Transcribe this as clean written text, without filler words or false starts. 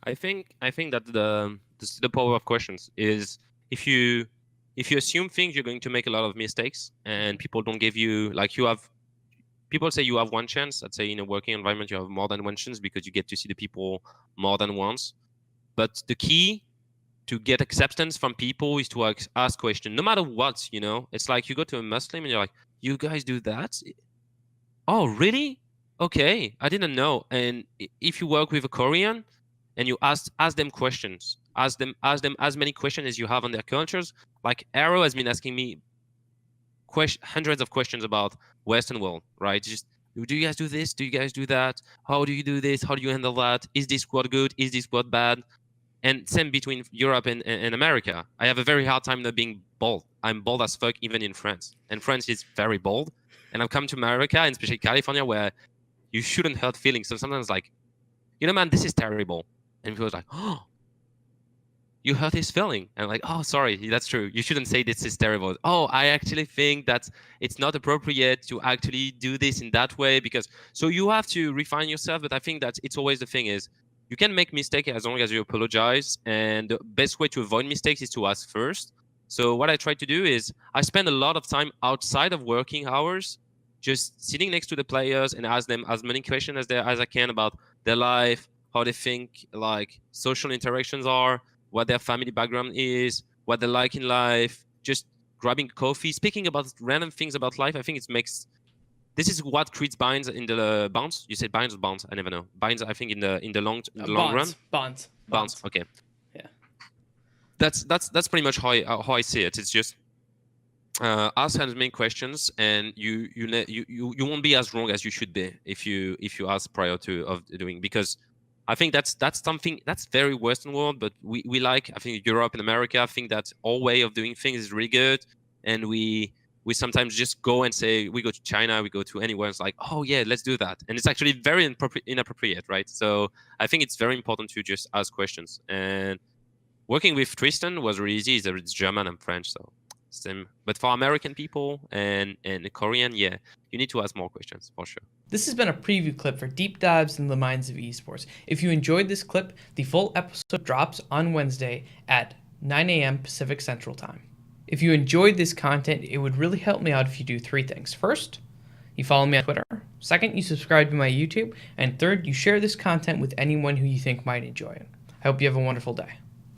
I think that the power of questions is if you assume things, you're going to make a lot of mistakes, and people don't give you like you have. People say you have one chance. I'd say in a working environment you have more than one chance because you get to see the people more than once. But the key to get acceptance from people is to ask questions, no matter what. It's like you go to a Muslim and you're like, "You guys do that? Oh, really? Okay, I didn't know." And if you work with a Korean and you ask them questions, ask them as many questions as you have on their cultures. Like Arrow has been asking me hundreds of questions about Western world, right? Just, do you guys do this? Do you guys do that? How do you do this? How do you handle that? Is this squad good? Is this squad bad? And same between Europe and America. I have a very hard time not being bold. I'm bold as fuck even in France. And France is very bold. And I've come to America, and especially California, where you shouldn't hurt feelings. So sometimes like, man, this is terrible. And people are like, oh, you hurt his feeling. And I'm like, oh, sorry, that's true. You shouldn't say this is terrible. Oh, I actually think that it's not appropriate to actually do this in that way because. So you have to refine yourself. But I think that it's always the thing is, you can make mistakes as long as you apologize. And the best way to avoid mistakes is to ask first. So what I try to do is I spend a lot of time outside of working hours, just sitting next to the players and ask them as many questions as I can about their life, how they think like social interactions are, what their family background is, what they like in life, just grabbing coffee, speaking about random things about life. I think this is what creates binds in the bonds. You said binds or bonds? I never know. Binds, I think in the long run. Bonds. Okay. Yeah. That's pretty much how I see it. It's just ask as many questions, and you won't be as wrong as you should be if you ask prior to doing, because I think that's something that's very Western world, but we like, I think Europe and America, I think that our way of doing things is really good, and we sometimes just go and say, we go to China, we go to anywhere, it's like, oh yeah, let's do that, and it's actually very inappropriate, right? So I think it's very important to just ask questions. And working with Tristan was really easy. It's German and French, so same. But for American people and Korean, yeah, you need to ask more questions for sure. This has been a preview clip for Deep Dives in the Minds of Esports. If you enjoyed this clip, the full episode drops on Wednesday at 9 a.m. Pacific Central Time. If you enjoyed this content, it would really help me out if you do three things. First, you follow me on Twitter. Second, you subscribe to my YouTube. And third, you share this content with anyone who you think might enjoy it. I hope you have a wonderful day.